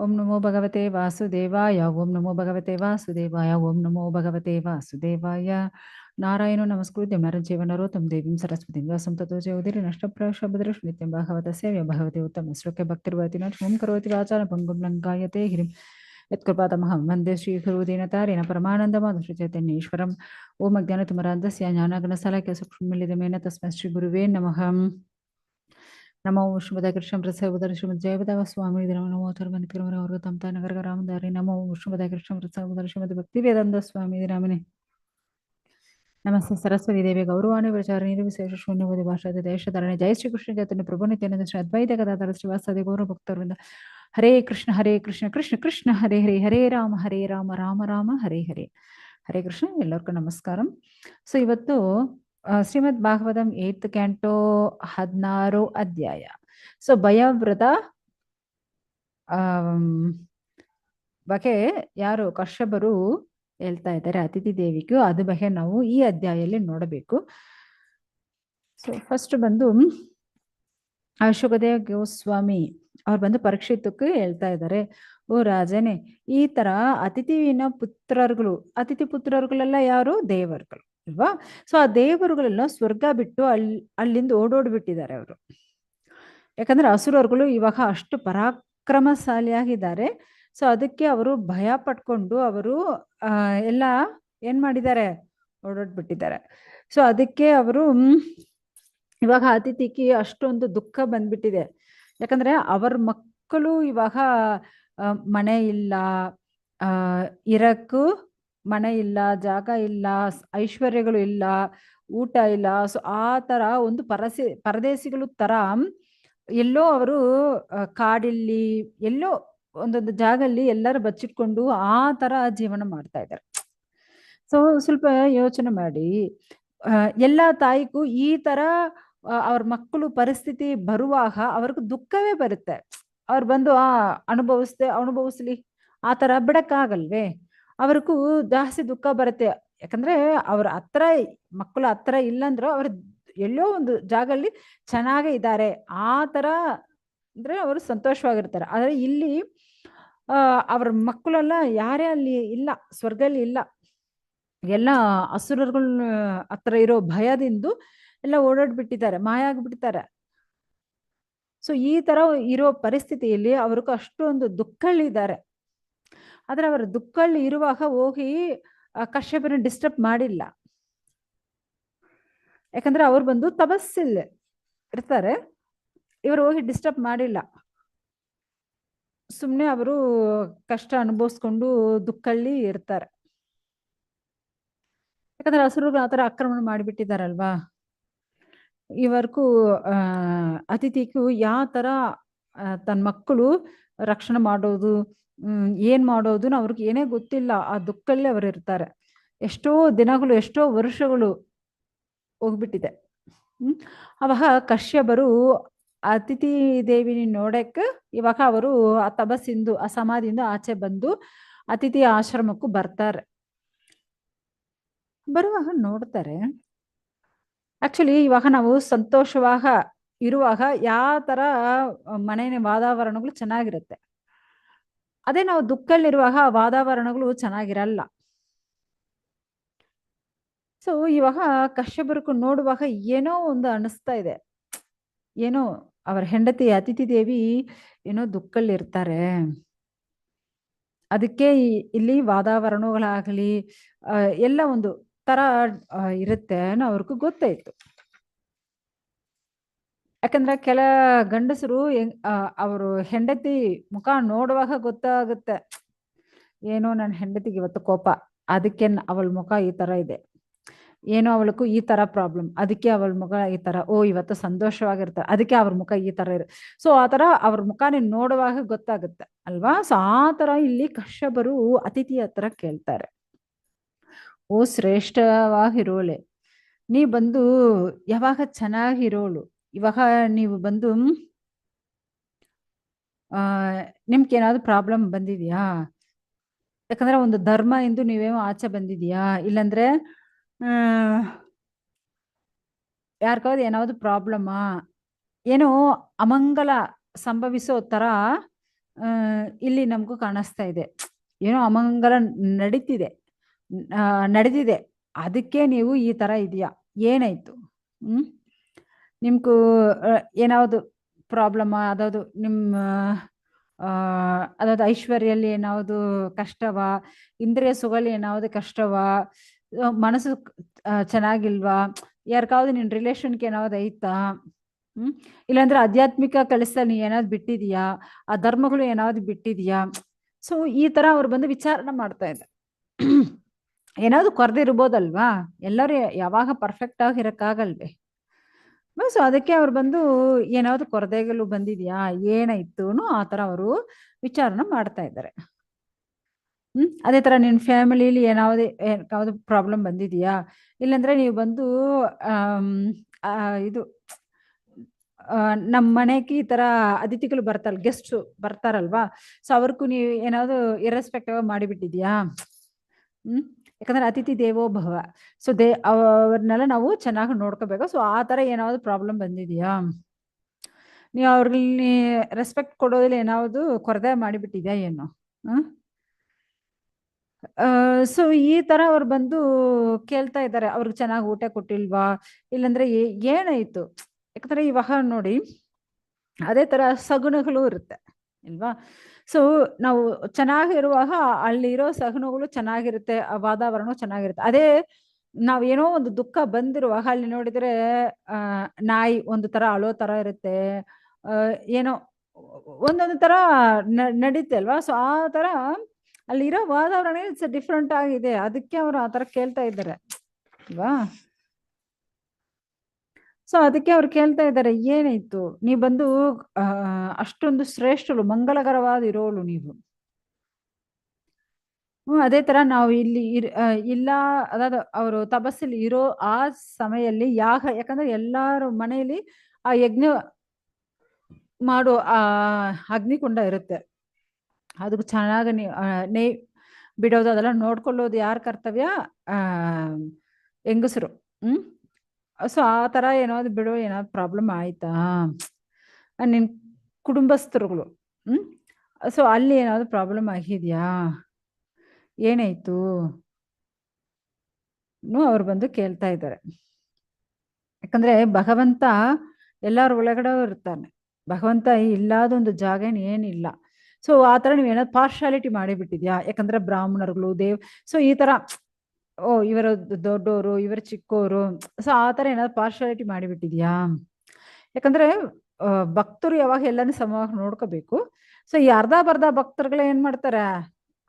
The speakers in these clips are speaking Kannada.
ಓಂ ನಮೋ ಭಗವತೆ ವಾಸುದೇವಾಯ ಓಂ ನಮೋ ಭಗವತೆ ವಾಸುದೇವಾಯ ಓಂ ನಮೋ ಭಗವತೆ ವಾಸುದೇವಾಯ ನಾರಾಯಣೋ ನಮಸ್ಕೃತ್ಯ ನರಜೀವನರೋತ್ತಂ ದೇವೀಂ ಸರಸ್ವತೀಂ ವ್ಯಾಸಂ ತತೋ ಜಯೌದಿರಿ ನಷ್ಟಪ್ರಾಶಬದ್ರಶ್ ನಿತ್ಯಂ ಭಾಗವತ ಸೇವ್ಯ ಭಗವತಿ ಉತ್ತಮ ಶ್ಲೋಕೆ ಭಕ್ತಿರ್ವತಿ ನಂ ಕರೋತಿ ವಾಚಾಲ ಭಂಗುಂ ಲಂಕಾಯತೆ ಹಿರಿಂ ಯತ್ಕೃಪಾತಮಹಂ ವಂದೇ ಶ್ರೀಗುರುದೀನತಾರೇಣ ಪರಮಾನಂದಮಾಧುಶ್ರೀ ಚೈತನ್ಯೇಶ್ವರಂ ಓಂ ಅಜ್ಞಾನತಿಮರಾಂಧಸ್ಯ ಜ್ಞಾನಾಗ್ನಸಾಲಕ್ಯ ಸೂಕ್ಷ್ಮಮಿಲಿತಮೇನ ತಸ್ಮೈ ಶ್ರೀ ಗುರುವೇ ನಮಃ ನಮೋ ವಿಷ್ಣುಪದಾಕೃಷ್ಣ ಪ್ರಸವದರ ಶ್ರೀಮದ್ ಜಯಪದಾವ ಸ್ವಾಮಿ ನಮೋ ಚರ್ಮನಿಕರವರ ಅವರು ತಮ್ಮ ನಗರ ರಾಮದಾರಿ ನಮೋ ವಿಷ್ಣುಪದಾಕೃಷ್ಣ ಪ್ರಸವದರ ಶ್ರೀಮದ್ ಭಕ್ತಿ ವೇದಾಂತ ಸ್ವಾಮಿ ರಾಮನೇ ನಮಸ್ತೆ ಸರಸ್ವತಿ ದೇವಿ ಗೌರವಾಣಿ ವಿಚಾರಣೆ ವಿಶೇಷ ಶೂನ್ಯವಾದಿ ಭಾಷಾದ ದೇಶಧಾರಣೆ ಜಯ ಶ್ರೀ ಕೃಷ್ಣ ಚೈತನ್ಯ ಪ್ರಭು ನಿತ್ಯಾನಂದ ಶ್ರೀ ಅದ್ವೈತ ಗದಾಧರ ಶ್ರೀವಾಸಾದಿ ಗೌರವ ಭಕ್ತರಿಂದ ಹರೇ ಕೃಷ್ಣ ಕೃಷ್ಣ ಕೃಷ್ಣ ಹರೇ ಹರೇ ಹರೇ ರಾಮ ರಾಮ ರಾಮ ಹರೇ ಹರೇ ಹರೇ ಕೃಷ್ಣ ಎಲ್ಲರಿಗೂ ನಮಸ್ಕಾರ. ಸೊ ಇವತ್ತು ಶ್ರೀಮದ್ ಭಾಗವತಂ 8th ಕ್ಯಾಂಟೋ 16 ಅಧ್ಯಾಯ. ಸೊ ಭಯವ್ರತ ಬಗ್ಗೆ ಯಾರು ಕಶ್ಯಪರು ಹೇಳ್ತಾ ಇದ್ದಾರೆ ಅತಿಥಿ ದೇವಿಗೂ, ಅದ್ರ ಬಗ್ಗೆ ನಾವು ಈ ಅಧ್ಯಾಯದಲ್ಲಿ ನೋಡಬೇಕು. ಸೊ ಫಸ್ಟ್ ಬಂದು ಶುಕದೇವ ಗೋಸ್ವಾಮಿ ಅವ್ರು ಬಂದು ಪರೀಕ್ಷಿತಕ್ಕೆ ಹೇಳ್ತಾ ಇದ್ದಾರೆ, ಓ ರಾಜನೇ, ಈ ತರ ಅತಿಥಿ ಪುತ್ರರುಗಳೆಲ್ಲ ಯಾರು? ದೇವರುಗಳು ಅಲ್ವಾ? ಸೊ ಆ ದೇವರುಗಳೆಲ್ಲ ಸ್ವರ್ಗ ಬಿಟ್ಟು ಅಲ್ಲಿಂದ ಓಡೋಡ್ಬಿಟ್ಟಿದ್ದಾರೆ ಅವರು. ಯಾಕಂದ್ರೆ ಅಸುರರುಗಳು ಇವಾಗ ಅಷ್ಟು ಪರಾಕ್ರಮಶಾಲಿಯಾಗಿದ್ದಾರೆ. ಸೊ ಅದಕ್ಕೆ ಅವರು ಭಯ ಪಟ್ಕೊಂಡು ಅವರು ಎಲ್ಲ ಏನ್ ಮಾಡಿದ್ದಾರೆ? ಓಡೋಡ್ಬಿಟ್ಟಿದ್ದಾರೆ. ಸೊ ಅದಕ್ಕೆ ಅವರು ಇವಾಗ ಅತಿಥಿಗೆ ಅಷ್ಟೊಂದು ದುಃಖ ಬಂದ್ಬಿಟ್ಟಿದೆ. ಯಾಕಂದ್ರೆ ಅವರ ಮಕ್ಕಳು ಇವಾಗ ಮನೆ ಇಲ್ಲ, ಇರಕ್ಕೂ ಮನೆ ಇಲ್ಲ, ಜಾಗ ಇಲ್ಲ, ಐಶ್ವರ್ಯಗಳು ಇಲ್ಲ, ಊಟ ಇಲ್ಲ. ಸೊ ಆ ತರ ಒಂದು ಪರದೇಶಿಗಳು ತರ ಎಲ್ಲೋ ಅವರು ಕಾಡಿಲ್ಲಿ ಎಲ್ಲೋ ಒಂದೊಂದು ಜಾಗಲ್ಲಿ ಎಲ್ಲರೂ ಬಚ್ಚಿಟ್ಕೊಂಡು ಆ ತರ ಜೀವನ ಮಾಡ್ತಾ ಇದ್ದಾರೆ. ಸೊ ಸ್ವಲ್ಪ ಯೋಚನೆ ಮಾಡಿ, ಎಲ್ಲ ತಾಯಿಗೂ ಈ ತರ ಅವ್ರ ಮಕ್ಕಳು ಪರಿಸ್ಥಿತಿ ಬರುವಾಗ ಅವ್ರಿಗೂ ದುಃಖವೇ ಬರುತ್ತೆ. ಅವ್ರು ಬಂದು ಅನುಭವಿಸ್ಲಿ ಆ ತರ ಬಿಡಕ್ಕಾಗಲ್ವೇ? ಅವ್ರಿಗೂ ಜಾಸ್ತಿ ದುಃಖ ಬರುತ್ತೆ. ಯಾಕಂದ್ರೆ ಅವ್ರ ಮಕ್ಕಳು ಹತ್ರ ಇಲ್ಲಂದ್ರು ಅವ್ರ ಎಲ್ಲೋ ಒಂದು ಜಾಗದಲ್ಲಿ ಚೆನ್ನಾಗೇ ಇದ್ದಾರೆ, ಆ ತರ ಅಂದ್ರೆ ಅವರು ಸಂತೋಷವಾಗಿರ್ತಾರೆ. ಆದ್ರೆ ಇಲ್ಲಿ ಅವ್ರ ಮಕ್ಕಳೆಲ್ಲ ಯಾರೇ ಅಲ್ಲಿ ಇಲ್ಲ, ಸ್ವರ್ಗದಲ್ಲಿ ಇಲ್ಲ, ಎಲ್ಲ ಅಸುರರುಗಳ ಹತ್ರ ಇರೋ ಭಯದಿಂದ ಎಲ್ಲ ಓಡಾಡ್ಬಿಟ್ಟಿದ್ದಾರೆ, ಮಾಯ ಆಗ್ಬಿಟ್ಟಿದ್ದಾರೆ. ಸೊ ಈ ತರ ಇರೋ ಪರಿಸ್ಥಿತಿಯಲ್ಲಿ ಅವ್ರಿಗೂ ಅಷ್ಟೊಂದು ದುಃಖಗಳಿದ್ದಾರೆ. ಆದ್ರೆ ಅವರ ದುಃಖಲ್ಲಿ ಇರುವಾಗ ಹೋಗಿ ಕಶ್ಯಪನ ಡಿಸ್ಟರ್ಬ್ ಮಾಡಿಲ್ಲ. ಯಾಕಂದ್ರೆ ಅವ್ರು ಬಂದು ತಪಸ್ಸಿಲ್ಲ ಇರ್ತಾರೆ, ಇವರು ಹೋಗಿ ಡಿಸ್ಟರ್ಬ್ ಮಾಡಿಲ್ಲ. ಸುಮ್ನೆ ಅವರು ಕಷ್ಟ ಅನುಭವಿಸ್ಕೊಂಡು ದುಃಖಲ್ಲಿ ಇರ್ತಾರೆ. ಯಾಕಂದ್ರೆ ಹಸುರುಗಳು ಆತರ ಆಕ್ರಮಣ ಮಾಡಿಬಿಟ್ಟಿದಾರಲ್ವಾ. ಇವರ್ಗೂ ಅತಿಥಿಗೂ ಯಾವ ತರ ತನ್ನ ಮಕ್ಕಳು ರಕ್ಷಣೆ ಮಾಡೋದು, ಏನ್ ಮಾಡೋದು ಅವ್ರಿಗೆ ಏನೇ ಗೊತ್ತಿಲ್ಲ. ಆ ದುಃಖಲ್ಲಿ ಅವರು ಇರ್ತಾರೆ. ಎಷ್ಟೋ ದಿನಗಳು, ಎಷ್ಟೋ ವರ್ಷಗಳು ಹೋಗ್ಬಿಟ್ಟಿದೆ. ಅವಾಗ ಕಶ್ಯಪರು ಅತಿಥಿ ದೇವಿನ ನೋಡಕ್ಕೆ ಇವಾಗ ಅವರು ಆ ತಪಸ್ಸಿಂದು ಆ ಸಮಾಧಿಯಿಂದ ಆಚೆ ಬಂದು ಅತಿಥಿ ಆಶ್ರಮಕ್ಕೂ ಬರ್ತಾರೆ. ಬರುವಾಗ ನೋಡ್ತಾರೆ, ಆಕ್ಚುಲಿ ಇವಾಗ ನಾವು ಸಂತೋಷವಾಗ ಇರುವಾಗ ಯಾವ ತರ ಮನೆಯ ವಾತಾವರಣಗಳು ಚೆನ್ನಾಗಿರುತ್ತೆ. ಅದೇ ನಾವು ದುಃಖದಲ್ಲಿರುವಾಗ ವಾತಾವರಣಗಳು ಚೆನ್ನಾಗಿರಲ್ಲ. ಸೊ ಇವಾಗ ಕಶ್ಯಪರು ನೋಡುವಾಗ ಏನೋ ಒಂದು ಅನಿಸ್ತಾ ಇದೆ, ಏನೋ ಅವರ ಹೆಂಡತಿ ಅತಿಥಿ ದೇವಿ ಏನೋ ದುಃಖದಲ್ಲಿ ಇರ್ತಾರೆ. ಅದಕ್ಕೆ ಇಲ್ಲಿ ವಾತಾವರಣಗಳಾಗಲಿ ಎಲ್ಲ ಒಂದು ತರ ಇರುತ್ತೆ ಅನ್ನೋ ಅವ್ರಿಗೂ ಗೊತ್ತಾಯ್ತು. ಯಾಕಂದ್ರೆ ಕೆಲ ಗಂಡಸರು ಅವರು ಹೆಂಡತಿ ಮುಖ ನೋಡುವಾಗ ಗೊತ್ತಾಗುತ್ತೆ, ಏನೋ ನನ್ನ ಹೆಂಡತಿಗೆ ಇವತ್ತು ಕೋಪ, ಅದಕ್ಕೆ ಅವಳ ಮುಖ ಈ ತರ ಇದೆ, ಏನೋ ಅವಳಕ್ಕೂ ಈ ತರ ಪ್ರಾಬ್ಲಮ್, ಅದಕ್ಕೆ ಅವಳ ಮುಖ ಈ ತರ, ಓ ಇವತ್ತು ಸಂತೋಷವಾಗಿರ್ತಾರೆ, ಅದಕ್ಕೆ ಅವ್ರ ಮುಖ ಈ ತರ ಇರುತ್ತೆ. ಸೊ ಆ ತರ ಅವ್ರ ಮುಖನೇ ನೋಡುವಾಗ ಗೊತ್ತಾಗುತ್ತೆ ಅಲ್ವಾ. ಸೊ ಆ ತರ ಇಲ್ಲಿ ಕಶ್ಯಪರು ಅತಿಥಿ ಹತ್ರ ಕೇಳ್ತಾರೆ, ಓ ಶ್ರೇಷ್ಠವಾಗಿರೋಳೆ, ನೀ ಬಂದು ಯಾವಾಗ ಚೆನ್ನಾಗಿರೋಳು, ಇವಾಗ ನೀವು ಬಂದು ನಿಮ್ಗೆ ಏನಾದ್ರು ಪ್ರಾಬ್ಲಮ್ ಬಂದಿದ್ಯಾ? ಯಾಕಂದ್ರೆ ಒಂದು ಧರ್ಮ ಎಂದು ನೀವೇನೋ ಆಚೆ ಬಂದಿದ್ಯಾ? ಇಲ್ಲಂದ್ರೆ ಯಾರಿಗಾದ್ರು ಏನಾದ್ರು ಪ್ರಾಬ್ಲಮ್ಮಾ? ಏನೋ ಅಮಂಗಲ ಸಂಭವಿಸೋ ತರ ಇಲ್ಲಿ ನಮಗೂ ಕಾಣಿಸ್ತಾ ಇದೆ, ಏನೋ ಅಮಂಗಲ ನಡೀತಿದೆ, ನಡೆದಿದೆ, ಅದಕ್ಕೆ ನೀವು ಈ ತರ ಇದೆಯಾ, ಏನಾಯ್ತು? ನಿಮ್ಗೂ ಏನಾವುದು ಪ್ರಾಬ್ಲಮ್, ಅದಾವುದು ನಿಮ್ಮ ಅದಾவது ಐಶ್ವರ್ಯಲ್ಲಿ ಏನಾವುದು ಕಷ್ಟವಾ, ಇಂದ್ರಿಯ ಸುಖಲಿ ಏನಾವುದು ಕಷ್ಟವಾ, ಮನಸ್ಸು ಚೆನ್ನಾಗಿಲ್ವಾ, ಯಾರಿಗಾவது ನಿನ್ನ ರಿಲೇಷನ್ಗೆ ಏನಾவது ಐತಾ, ಇಲ್ಲಾಂದ್ರೆ ಆಧ್ಯಾತ್ಮಿಕ ಕೆಲಸದಲ್ಲಿ ನೀ ಏನಾದ್ರು ಬಿಟ್ಟಿದೀಯಾ, ಆ ಧರ್ಮಗಳು ಏನಾದ್ರು ಬಿಟ್ಟಿದೀಯಾ? ಸೊ ಈ ತರ ಅವ್ರು ಬಂದು ವಿಚಾರಣೆ ಮಾಡ್ತಾ ಇದ್ದಾರೆ. ಏನಾದ್ರು ಕೊರದಿರ್ಬೋದಲ್ವಾ, ಎಲ್ಲರೂ ಯಾವಾಗ ಪರ್ಫೆಕ್ಟ್ ಆಗಿ ಇರಕ್ಕಾಗಲ್ವೇ? ಸೊ ಅದಕ್ಕೆ ಅವ್ರು ಬಂದು ಏನಾದ್ರು ಕೊರತೆಗಳು ಬಂದಿದ್ಯಾ, ಏನಾಯ್ತು ಆ ತರ ಅವರು ವಿಚಾರಣೆ ಮಾಡ್ತಾ ಇದ್ದಾರೆ. ಅದೇ ತರ ನಿನ್ ಫ್ಯಾಮಿಲಿಲಿ ಯಾವ್ದು ಪ್ರಾಬ್ಲಮ್ ಬಂದಿದ್ಯಾ, ಇಲ್ಲಾಂದ್ರೆ ನೀವು ಬಂದು ಇದು ನಮ್ಮ ಮನೆಗೆ ಈ ತರ ಅತಿಥಿಗಳು ಗೆಸ್ಟ್ ಬರ್ತಾರಲ್ವಾ, ಸೊ ಅವ್ರಿಗೂ ನೀವು ಏನಾದ್ರು ಇರೆಸ್ಪೆಕ್ಟಿವ್ ಮಾಡಿಬಿಟ್ಟಿದ್ಯಾ? ಯಾಕಂದ್ರೆ ಅತಿಥಿ ದೇವೋ ಭವ, ಸೊ ಅವ್ರನ್ನೆಲ್ಲ ನಾವು ಚೆನ್ನಾಗಿ ನೋಡ್ಕೋಬೇಕು. ಸೊ ಆ ತರ ಏನಾದ್ರು ಪ್ರಾಬ್ಲಮ್ ಬಂದಿದ್ಯಾ, ನೀವು ಅವ್ರಿಗೆ ರೆಸ್ಪೆಕ್ಟ್ ಕೊಡೋದ್ರಲ್ಲಿ ಏನಾದ್ರು ಕೊರತೆ ಮಾಡಿಬಿಟ್ಟಿದ್ಯಾ ಏನು? ಸೊ ಈ ತರ ಅವ್ರು ಬಂದು ಕೇಳ್ತಾ ಇದ್ದಾರೆ, ಅವ್ರಿಗೆ ಚೆನ್ನಾಗಿ ಊಟ ಕೊಟ್ಟಿಲ್ವಾ, ಇಲ್ಲಾಂದ್ರೆ ಏನಾಯ್ತು? ಯಾಕಂದ್ರೆ ಇವಾಗ ನೋಡಿ ಅದೇ ತರ ಸಗುಣಗಳು ಇರುತ್ತೆ ಇಲ್ವಾ? ಸೊ ನಾವು ಚೆನ್ನಾಗಿರುವಾಗ ಅಲ್ಲಿರೋ ಸಗುಣಗಳು ಚೆನ್ನಾಗಿರುತ್ತೆ, ಆ ವಾತಾವರಣ ಚೆನ್ನಾಗಿರುತ್ತೆ. ಅದೇ ನಾವೇನೋ ಒಂದು ದುಃಖ ಬಂದಿರುವಾಗ ಅಲ್ಲಿ ನೋಡಿದ್ರೆ ನಾಯಿ ಒಂದು ತರ ಅಳೋ ತರ ಇರುತ್ತೆ, ಏನೋ ಒಂದೊಂದು ತರ ನಡೀತೆ ಅಲ್ವಾ? ಸೊ ಆ ತರ ಅಲ್ಲಿರೋ ವಾತಾವರಣ ಡಿಫ್ರೆಂಟ್ ಆಗಿದೆ, ಅದಕ್ಕೆ ಅವರು ಆ ತರ ಕೇಳ್ತಾ ಇದ್ದಾರೆ ಅಲ್ವಾ? ಸೊ ಅದಕ್ಕೆ ಅವ್ರು ಕೇಳ್ತಾ ಇದ್ದಾರೆ, ಏನಾಯ್ತು ನೀವು ಬಂದು ಅಷ್ಟೊಂದು ಶ್ರೇಷ್ಠಳು, ಮಂಗಳಕರವಾದ ಇರೋಳು ನೀವು. ಅದೇ ತರ ನಾವು ಇಲ್ಲಿ ಇಲ್ಲ, ಅದಾದ ಅವರು ತಪಸ್ಸಲ್ಲಿ ಇರೋ ಆ ಸಮಯಲ್ಲಿ ಯಾಕಂದ್ರೆ ಎಲ್ಲಾರು ಮನೆಯಲ್ಲಿ ಆ ಯಜ್ಞ ಮಾಡೋ ಆ ಅಗ್ನಿಕುಂಡ ಇರುತ್ತೆ, ಅದಕ್ಕೆ ಚೆನ್ನಾಗಿ ನೇ ಬಿಡೋದು ಅದೆಲ್ಲ ನೋಡ್ಕೊಳ್ಳೋದು ಯಾರ ಕರ್ತವ್ಯ? ಹೆಂಗಸರು. ಸೊ ಆ ತರ ಏನಾದ್ರು ಬಿಡೋ ಏನಾದ್ರು ಪ್ರಾಬ್ಲಮ್ ಆಯ್ತಾ, ನಿನ್ ಕುಟುಂಬಸ್ಥರುಗಳು ಸೊ ಅಲ್ಲಿ ಏನಾದ್ರು ಪ್ರಾಬ್ಲಮ್ ಆಗಿದ್ಯಾ, ಏನಾಯ್ತು? ಅವ್ರು ಬಂದು ಕೇಳ್ತಾ ಇದ್ದಾರೆ. ಯಾಕಂದ್ರೆ ಭಗವಂತ ಎಲ್ಲಾರ ಒಳಗಡೆ ಇರ್ತಾನೆ, ಭಗವಂತ ಇಲ್ಲದೊಂದು ಜಾಗ ಏನಿಲ್ಲ. ಸೊ ಆ ತರ ನೀವ್ ಏನಾದ್ರು ಪಾರ್ಶಾಲಿಟಿ ಮಾಡಿಬಿಟ್ಟಿದ್ಯಾ, ಯಾಕಂದ್ರೆ ಬ್ರಾಹ್ಮಣರುಗಳು ಸೊ ಈ ತರ ಇವರು ದೊಡ್ಡವರು ಇವರು ಚಿಕ್ಕವರು, ಸೊ ಆ ತರ ಏನಾದ್ರು ಪಾರ್ಶಾಲಿಟಿ ಮಾಡಿಬಿಟ್ಟಿದ್ಯಾ? ಯಾಕಂದ್ರೆ ಭಕ್ತರು ಯಾವಾಗ ಎಲ್ಲಾನು ಸಮವಾಗಿ ನೋಡ್ಕೋಬೇಕು. ಸೊ ಈ ಬರ್ಧ ಭಕ್ತರುಗಳು ಏನ್ ಮಾಡ್ತಾರೆ,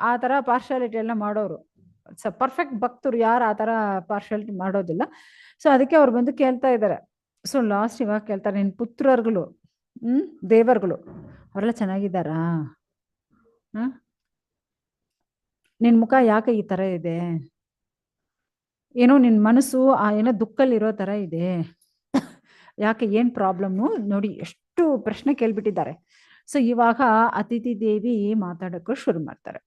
ಆ ತರ ಪಾರ್ಶಾಲಿಟಿ ಎಲ್ಲ ಮಾಡೋರು. ಪರ್ಫೆಕ್ಟ್ ಭಕ್ತರು ಯಾರು ಆ ತರ ಪಾರ್ಶಾಲಿಟಿ ಮಾಡೋದಿಲ್ಲ. ಸೊ ಅದಕ್ಕೆ ಅವ್ರು ಬಂದು ಕೇಳ್ತಾ ಇದ್ದಾರೆ. ಸೊ ಲಾಸ್ಟ್ ಇವಾಗ ಕೇಳ್ತಾರೆ, ನಿನ್ ಪುತ್ರರುಗಳು ದೇವರುಗಳು ಅವರೆಲ್ಲ ಚೆನ್ನಾಗಿದ್ದಾರಾ? ನಿನ್ ಮುಖ ಯಾಕೆ ಈ ತರ ಇದೆ, ಏನೋ ನಿನ್ ಮನಸ್ಸು ಏನೋ ದುಃಖಲ್ಲಿ ಇರೋ ತರ ಇದೆ, ಯಾಕೆ ಏನ್ ಪ್ರಾಬ್ಲಮ್ಮು ನೋಡಿ, ಎಷ್ಟು ಪ್ರಶ್ನೆ ಕೇಳ್ಬಿಟ್ಟಿದ್ದಾರೆ. ಸೊ ಇವಾಗ ಅತಿಥಿ ದೇವಿ ಮಾತಾಡೋಕ್ಕೂ ಶುರು ಮಾಡ್ತಾರೆ.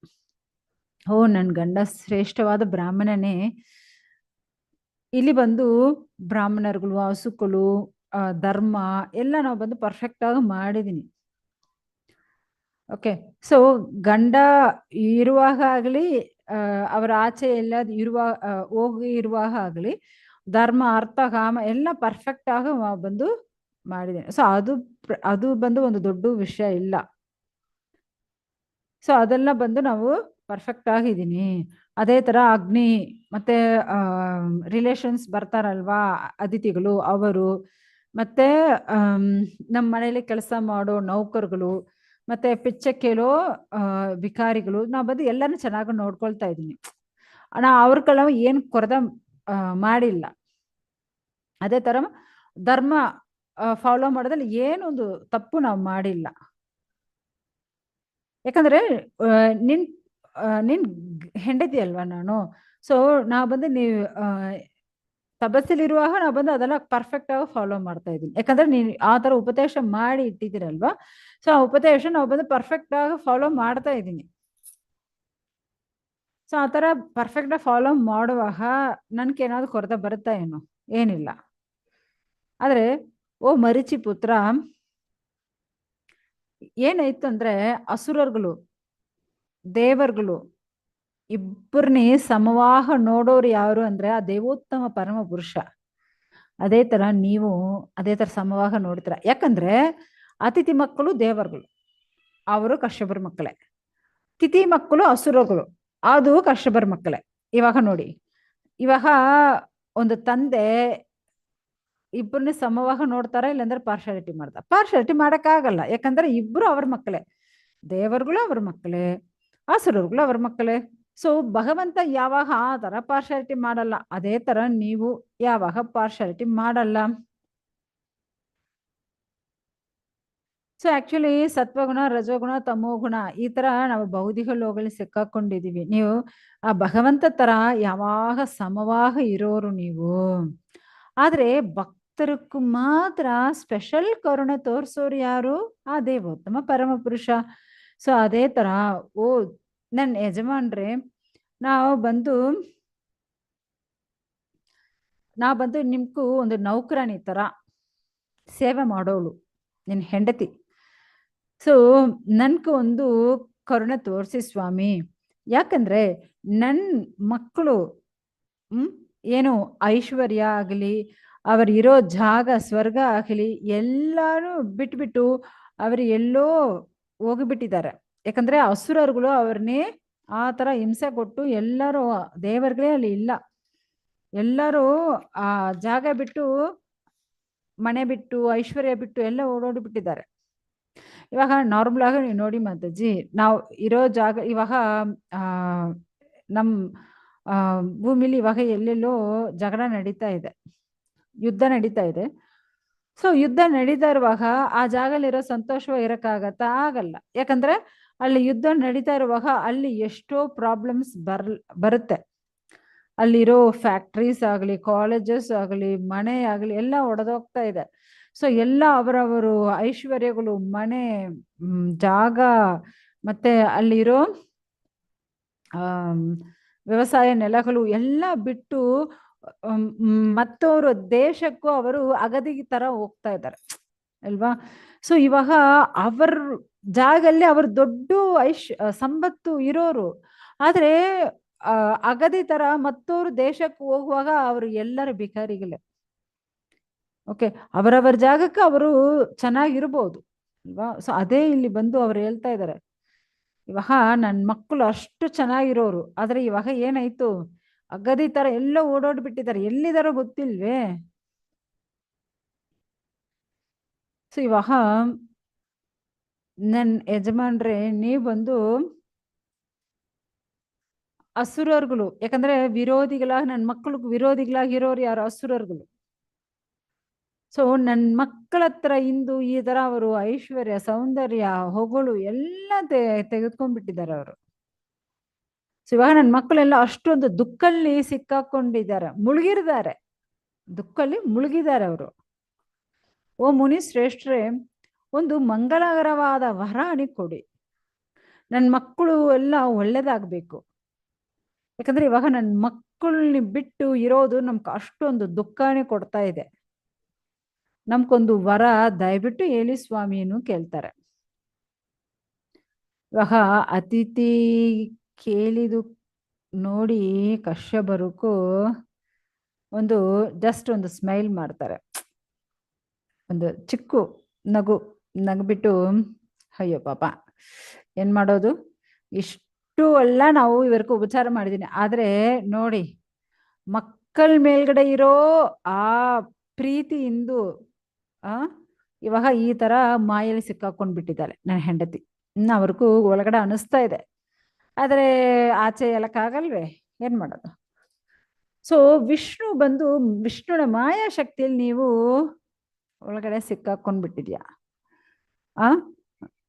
ನನ್ ಗಂಡ ಶ್ರೇಷ್ಠವಾದ ಬ್ರಾಹ್ಮಣನೇ, ಇಲ್ಲಿ ಬಂದು ಬ್ರಾಹ್ಮಣರುಗಳು ಹಸುಗಳು ಧರ್ಮ ಎಲ್ಲ ನಾವು ಬಂದು ಪರ್ಫೆಕ್ಟ್ ಆಗಿ ಮಾಡಿದೀನಿ. ಓಕೆ, ಸೊ ಗಂಡ ಇರುವಾಗ ಆಗ್ಲಿ ಅವರ ಆಚೆ ಎಲ್ಲ ಹೋಗಿ ಇರುವಾಗ ಆಗ್ಲಿ ಧರ್ಮ ಅರ್ಥ ಕಾಮ ಎಲ್ಲ ಪರ್ಫೆಕ್ಟ್ ಆಗಿ ಬಂದು ಮಾಡಿದ್ದೇನೆ. ಸೊ ಅದು ಬಂದು ಒಂದು ದೊಡ್ಡ ವಿಷಯ ಇಲ್ಲ. ಸೊ ಅದೆಲ್ಲ ಬಂದು ನಾವು ಪರ್ಫೆಕ್ಟ್ ಆಗಿದ್ದೀನಿ. ಅದೇ ತರ ಅಗ್ನಿ ಮತ್ತೆ ರಿಲೇಷನ್ಸ್ ಬರ್ತಾರಲ್ವಾ ಅತಿಥಿಗಳು, ಅವರು ಮತ್ತೆ ನಮ್ಮ ಮನೇಲಿ ಕೆಲಸ ಮಾಡೋ ನೌಕರುಗಳು, ಮತ್ತೆ ಪಿಚ್ಚ ಕೇಳೋ ವಿಕಾರಿಗಳು, ನಾವು ಬಂದು ಎಲ್ಲರನ್ನು ಚೆನ್ನಾಗಿ ನೋಡ್ಕೊಳ್ತಾ ಇದ್ದೀನಿ. ಅವ್ರಿಗೆಲ್ಲ ಏನ್ ಕೊರದ ಮಾಡಿಲ್ಲ. ಅದೇ ತರ ಧರ್ಮ ಫಾಲೋ ಮಾಡೋದ್ರಲ್ಲಿ ಏನೊಂದು ತಪ್ಪು ನಾವು ಮಾಡಿಲ್ಲ. ಯಾಕಂದ್ರೆ ನಿನ್ ಹೆಂಡತಿ ಅಲ್ವಾ ನಾನು. ಸೊ ನಾವು ಬಂದು ನೀವು ತಪಸ್ಸಲ್ಲಿರುವಾಗ ನಾವು ಬಂದು ಅದೆಲ್ಲ ಪರ್ಫೆಕ್ಟ್ ಆಗಿ ಫಾಲೋ ಮಾಡ್ತಾ ಇದ್ದೀನಿ. ಯಾಕಂದ್ರೆ ನೀವು ಆ ತರ ಉಪದೇಶ ಮಾಡಿ ಇಟ್ಟಿದ್ದೀರಲ್ವಾ, ಸೊ ಆ ಉಪದೇಶ ನಾವು ಬಂದು ಪರ್ಫೆಕ್ಟ್ ಆಗಿ ಫಾಲೋ ಮಾಡ್ತಾ ಇದ್ದೀನಿ. ಸೊ ಆ ತರ ಪರ್ಫೆಕ್ಟ್ ಆಗಿ ಫಾಲೋ ಮಾಡುವಾಗ ನನ್ಗೆ ಏನಾದ್ರು ಕೊರತೆ ಬರುತ್ತಾ ಏನು? ಏನಿಲ್ಲ. ಆದ್ರೆ ಮರಿಚಿ ಪುತ್ರ, ಏನಾಯ್ತು ಅಂದ್ರೆ ಅಸುರರುಗಳು ದೇವರುಗಳು ಇಬ್ಬರನ್ನೇ ಸಮವಾಹ ನೋಡೋರು ಯಾರು ಅಂದ್ರೆ ಆ ದೇವೋತ್ತಮ ಪರಮ ಪುರುಷ. ಅದೇ ತರ ನೀವು ಅದೇ ತರ ಸಮವಾಹ ನೋಡ್ತೀರ. ಯಾಕಂದ್ರೆ ಅತಿಥಿ ಮಕ್ಕಳು ದೇವರುಗಳು, ಅವರು ಕಶ್ಯಪರ ಮಕ್ಕಳೇ. ತಿಥಿ ಮಕ್ಕಳು ಅಸುರಗಳು, ಅದು ಕಶ್ಯಪರ ಮಕ್ಕಳೇ. ಇವಾಗ ನೋಡಿ, ಇವಾಗ ಒಂದು ತಂದೆ ಇಬ್ಬರನ್ನ ಸಮವಾಹ ನೋಡ್ತಾರ, ಇಲ್ಲಾಂದ್ರೆ ಪಾರ್ಶಾಲಿಟಿ ಮಾಡ್ತಾರ? ಪಾರ್ಶಾಲಿಟಿ ಮಾಡಕ್ಕಾಗಲ್ಲ, ಯಾಕಂದ್ರೆ ಇಬ್ರು ಅವ್ರ ಮಕ್ಕಳೇ. ದೇವರುಗಳು ಅವ್ರ ಮಕ್ಕಳೇ, ಅಸುರರುಗಳು ಅವ್ರ ಮಕ್ಕಳೇ. ಸೊ ಭಗವಂತ ಯಾವಾಗ ಆ ತರ ಪಾರ್ಶಾಲಿಟಿ ಮಾಡಲ್ಲ, ಅದೇ ತರ ನೀವು ಯಾವಾಗ ಪಾರ್ಶಾಲಿಟಿ ಮಾಡಲ್ಲ. ಸೊ ಆಕ್ಚುಲಿ ಸತ್ವಗುಣ, ರಜೋಗುಣ, ತಮೋಗುಣ ಈ ತರ ನಾವು ಬೌದ್ಧಿಕ ಲೋಕದಲ್ಲಿ ಸಿಕ್ಕಾಕೊಂಡಿದೀವಿ. ನೀವು ಆ ಭಗವಂತ ತರ ಯಾವಾಗ ಸಮವಾಗ ಇರೋರು ನೀವು. ಆದ್ರೆ ಭಕ್ತರಕ್ಕೂ ಮಾತ್ರ ಸ್ಪೆಷಲ್ ಕರುಣೆ ತೋರಿಸೋರು ಯಾರು? ಆ ದೇವೋತ್ತಮ ಪರಮ ಪುರುಷ. ಸೊ ಅದೇ ತರ ಓ ನನ್ನ ಯಜಮಾನ್ರೆ, ನಾವು ಬಂದು ನಿಮ್ಗೂ ಒಂದು ನೌಕರಾಣಿ ತರ ಸೇವೆ ಮಾಡೋಳು, ನಿನ್ ಹೆಂಡತಿ. ಸೊ ನನ್ಗೂ ಒಂದು ಕರುಣೆ ತೋರಿಸಿ ಸ್ವಾಮಿ. ಯಾಕಂದ್ರೆ ನನ್ ಮಕ್ಕಳು ಏನು ಐಶ್ವರ್ಯ ಆಗಲಿ, ಅವರಿರೋ ಜಾಗ ಸ್ವರ್ಗ ಆಗಲಿ ಎಲ್ಲಾರು ಬಿಟ್ಬಿಟ್ಟು ಅವರು ಎಲ್ಲೋ ಹೋಗಿಬಿಟ್ಟಿದ್ದಾರೆ. ಯಾಕಂದ್ರೆ ಅಸುರರುಗಳು ಅವ್ರನ್ನೇ ಆ ತರ ಹಿಂಸೆ ಕೊಟ್ಟು ಎಲ್ಲರೂ ದೇವರುಗಳೇ ಅಲ್ಲಿ ಇಲ್ಲ, ಎಲ್ಲರೂ ಆ ಜಾಗ ಬಿಟ್ಟು, ಮನೆ ಬಿಟ್ಟು, ಐಶ್ವರ್ಯ ಬಿಟ್ಟು ಎಲ್ಲ ಓಡೋಡಿ ಬಿಟ್ಟಿದ್ದಾರೆ. ಇವಾಗ ನಾರ್ಮಲ್ ಆಗಿ ನೀವು ನೋಡಿ ಮಾತಾಜಿ, ನಾವು ಇರೋ ಜಾಗ ಇವಾಗ ಆ ನಮ್ ಭೂಮಿಲಿ ಇವಾಗ ಎಲ್ಲೆಲ್ಲೋ ಜಗಳ ನಡೀತಾ ಇದೆ, ಯುದ್ಧ ನಡೀತಾ ಇದೆ. ಸೊ ಯುದ್ಧ ನಡೀತಾ ಇರುವಾಗ ಆ ಜಾಗದಲ್ಲಿರೋ ಸಂತೋಷವ ಇರಕ್ಕಾಗತ್ತಾ? ಆಗಲ್ಲ. ಯಾಕಂದ್ರೆ ಅಲ್ಲಿ ಯುದ್ಧ ನಡೀತಾ ಇರುವಾಗ ಅಲ್ಲಿ ಎಷ್ಟೋ ಪ್ರಾಬ್ಲಮ್ಸ್ ಬರುತ್ತೆ. ಅಲ್ಲಿರೋ ಫ್ಯಾಕ್ಟ್ರೀಸ್ ಆಗಲಿ, ಕಾಲೇಜಸ್ ಆಗಲಿ, ಮನೆ ಆಗಲಿ ಎಲ್ಲ ಒಡೆದೋಗ್ತಾ ಇದೆ. ಸೊ ಎಲ್ಲ ಅವರವರು ಐಶ್ವರ್ಯಗಳು, ಮನೆ, ಜಾಗ, ಮತ್ತೆ ಅಲ್ಲಿರೋ ವ್ಯವಸಾಯ ನೆಲಗಳು ಎಲ್ಲ ಬಿಟ್ಟು ಮತ್ತವರು ದೇಶಕ್ಕೂ ಅವರು ಅಗದಿ ತರ ಹೋಗ್ತಾ ಇದ್ದಾರೆ ಅಲ್ವಾ. ಸೊ ಇವಾಗ ಅವರ ಜಾಗದಲ್ಲಿ ಅವರು ದೊಡ್ಡ ಸಂಪತ್ತು ಇರೋರು, ಆದ್ರೆ ಅಗದಿ ತರ ಮತ್ತವರು ದೇಶಕ್ಕೆ ಹೋಗುವಾಗ ಅವರು ಎಲ್ಲರ ಭಿಕಾರಿಗಳೇ. ಓಕೆ, ಅವರವರ ಜಾಗಕ್ಕೆ ಅವರು ಚೆನ್ನಾಗಿರ್ಬೋದು ಅಲ್ವಾ. ಸೊ ಅದೇ ಇಲ್ಲಿ ಬಂದು ಅವ್ರು ಹೇಳ್ತಾ ಇದ್ದಾರೆ, ಇವಾಗ ನನ್ನ ಮಕ್ಕಳು ಅಷ್ಟು ಚೆನ್ನಾಗಿರೋರು, ಆದ್ರೆ ಇವಾಗ ಏನಾಯ್ತು, ಅಗದಿ ತರ ಎಲ್ಲ ಓಡೋಡ್ಬಿಟ್ಟಿದ್ದಾರೆ, ಎಲ್ಲಿದಾರೋ ಗೊತ್ತಿಲ್ವೇ. ಸೊ ಇವಾಗ ನನ್ನ ಯಜಮಾನ್ರೆ, ನೀವು ಬಂದು ಅಸುರರುಗಳು, ಯಾಕಂದ್ರೆ ವಿರೋಧಿಗಳಾಗಿ ನನ್ನ ಮಕ್ಕಳಿಗೆ ವಿರೋಧಿಗಳಾಗಿರೋರು ಯಾರು? ಅಸುರರುಗಳು. ಸೊ ನನ್ನ ಮಕ್ಕಳ ಹತ್ರ ಇಂದು ಈ ತರ ಅವರು ಐಶ್ವರ್ಯ, ಸೌಂದರ್ಯ, ಹೊಗಳು ಎಲ್ಲ ತೆಗೆದುಕೊಂಡ್ಬಿಟ್ಟಿದ್ದಾರೆ ಅವರು. ಸೊ ಇವಾಗ ನನ್ನ ಮಕ್ಕಳೆಲ್ಲ ಅಷ್ಟೊಂದು ದುಃಖಲ್ಲಿ ಸಿಕ್ಕಾಕೊಂಡಿದ್ದಾರೆ, ಮುಳುಗಿರ್ತಾರೆ, ದುಃಖಲ್ಲಿ ಮುಳುಗಿದ್ದಾರೆ ಅವರು. ಓ ಮುನಿ ಶ್ರೇಷ್ಠರೇ, ಒಂದು ಮಂಗಳಕರವಾದ ವರಾಣಿ ಕೊಡಿ, ನನ್ನ ಮಕ್ಕಳು ಎಲ್ಲ ಒಳ್ಳೇದಾಗ್ಬೇಕು. ಯಾಕಂದ್ರೆ ಇವಾಗ ನನ್ನ ಮಕ್ಕಳನ್ನ ಬಿಟ್ಟು ಇರೋದು ನಮ್ಗೆ ಅಷ್ಟೊಂದು ದುಃಖನೇ ಕೊಡ್ತಾ ಇದೆ, ನಮ್ಗೊಂದು ವರ ದಯವಿಟ್ಟು ಹೇಳಿ ಸ್ವಾಮಿಯನ್ನು ಕೇಳ್ತಾರೆ. ಇವಾಗ ಅತಿಥಿ ಕೇಳಿದು ನೋಡಿ ಕಶ್ಯಪರು ಒಂದು ಜಸ್ಟ್ ಒಂದು ಸ್ಮೈಲ್ ಮಾಡ್ತಾರೆ, ಒಂದು ಚಿಕ್ಕ ನಗುಬಿಟ್ಟು, ಅಯ್ಯೋ ಪಾಪ ಏನ್ ಮಾಡೋದು, ಇಷ್ಟು ಎಲ್ಲ ನಾವು ಇವರ್ಗೂ ಉಪಚಾರ ಮಾಡಿದೀನಿ, ಆದ್ರೆ ನೋಡಿ ಮಕ್ಕಳ ಮೇಲ್ಗಡೆ ಇರೋ ಆ ಪ್ರೀತಿಯಿಂದು ಇವಾಗ ಈ ತರ ಮಾಯಲ್ಲಿ ಸಿಕ್ಕಾಕೊಂಡ್ಬಿಟ್ಟಿದ್ದಾಳೆ ನನ್ನ ಹೆಂಡತಿ. ಅವ್ರಿಗೂ ಒಳಗಡೆ ಅನಿಸ್ತಾ ಇದೆ, ಆದ್ರೆ ಆಚೆ ಹೇಳಕ್ಕಾಗಲ್ವೇ, ಏನ್ ಮಾಡೋದು. ಸೊ ವಿಷ್ಣು ಬಂದು, ವಿಷ್ಣುನ ಮಾಯಾ ಶಕ್ತಿಯಲ್ಲಿ ನೀವು ಒಳಗಡೆ ಸಿಕ್ಕಾಕೊಂಡ್ಬಿಟ್ಟಿದ್ಯಾ.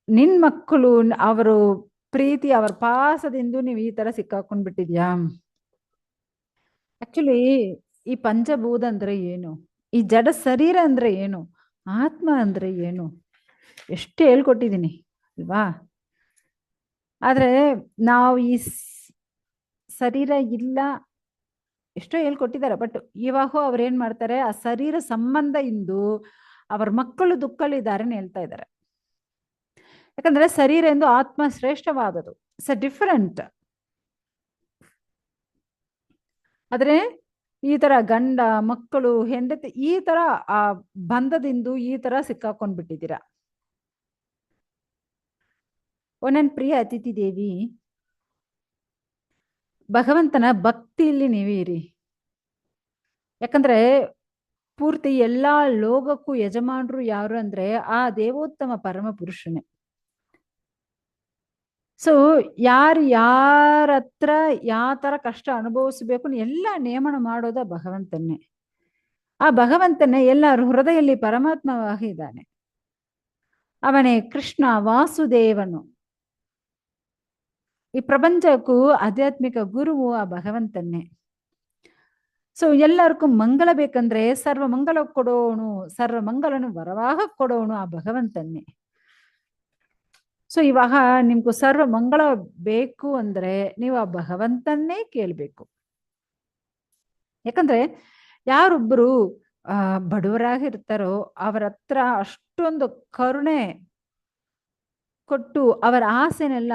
ನಿನ್ ಮಕ್ಕಳು ಅವರು ಪ್ರೀತಿ, ಅವರ ಪಾಸದಿಂದ ನೀವು ಈ ತರ ಸಿಕ್ಕಾಕೊಂಡ್ಬಿಟ್ಟಿದ್ಯಾ. ಆಕ್ಚುಲಿ ಈ ಪಂಚಭೂತ ಅಂದ್ರೆ ಏನು, ಈ ಜಡ ಶರೀರ ಅಂದ್ರೆ ಏನು, ಆತ್ಮ ಅಂದ್ರೆ ಏನು, ಎಷ್ಟು ಹೇಳ್ಕೊಟ್ಟಿದ್ದೀನಿ ಅಲ್ವಾ. ಆದ್ರೆ ನಾವು ಈ ಶರೀರ ಇಲ್ಲ ಎಷ್ಟೋ ಹೇಳ್ಕೊಟ್ಟಿದ್ದಾರೆ, ಬಟ್ ಇವಾಗ ಅವ್ರು ಏನ್ ಮಾಡ್ತಾರೆ, ಆ ಶರೀರ ಸಂಬಂಧ ಇಂದು ಅವರ ಮಕ್ಕಳು ದುಃಖಲಿದ್ದಾರೆ ಹೇಳ್ತಾ ಇದ್ದಾರೆ. ಯಾಕಂದ್ರೆ ಶರೀರ ಎಂದು ಆತ್ಮ ಶ್ರೇಷ್ಠವಾದದು. It's a different. ಆದ್ರೆ ಈ ತರ ಗಂಡ ಮಕ್ಕಳು ಹೆಂಡತಿ ಈ ತರ ಆ ಬಂಧದಿಂದ ಈ ತರ ಸಿಕ್ಕಾಕೊಂಡ್ಬಿಟ್ಟಿದ್ದೀರಾ. ಓ ನನ್ನ ಪ್ರಿಯ ಅತಿಥಿ ದೇವಿ, ಭಗವಂತನ ಭಕ್ತಿಯಲ್ಲಿ ನೀವೇ ಇರಿ. ಯಾಕಂದ್ರೆ ಪೂರ್ತಿ ಎಲ್ಲಾ ಲೋಕಕ್ಕೂ ಯಜಮಾನರು ಯಾರು ಅಂದ್ರೆ ಆ ದೇವೋತ್ತಮ ಪರಮ ಪುರುಷನೇ. ಸೊ ಯಾರ ಹತ್ರ ಯಾವ ತರ ಕಷ್ಟ ಅನುಭವಿಸ್ಬೇಕು ಎಲ್ಲ ನೇಮನ ಮಾಡೋದ ಭಗವಂತನೇ. ಆ ಭಗವಂತನೇ ಎಲ್ಲರ ಹೃದಯದಲ್ಲಿ ಪರಮಾತ್ಮವಾಗಿ ಇದ್ದಾನೆ. ಅವನೇ ಕೃಷ್ಣ ವಾಸುದೇವನು. ಈ ಪ್ರಪಂಚಕ್ಕೂ ಆಧ್ಯಾತ್ಮಿಕ ಗುರುವು ಆ ಭಗವಂತನೇ. ಸೊ ಎಲ್ಲರಿಗೂ ಮಂಗಳ ಬೇಕಂದ್ರೆ ಸರ್ವ ಮಂಗಳ ಕೊಡೋನು, ಸರ್ವ ಮಂಗಳನು ವರವಾಗ ಕೊಡೋನು ಆ ಭಗವಂತನೇ. ಸೊ ಇವಾಗ ನಿಮ್ಗೂ ಸರ್ವ ಮಂಗಳ ಬೇಕು ಅಂದ್ರೆ ನೀವು ಆ ಭಗವಂತನ್ನೇ ಕೇಳ್ಬೇಕು. ಯಾಕಂದ್ರೆ ಯಾರೊಬ್ಬರು ಬಡವರಾಗಿರ್ತಾರೋ ಅವರ ಹತ್ರ ಅಷ್ಟೊಂದು ಕರುಣೆ ಕೊಟ್ಟು ಅವರ ಆಸೆನೆಲ್ಲ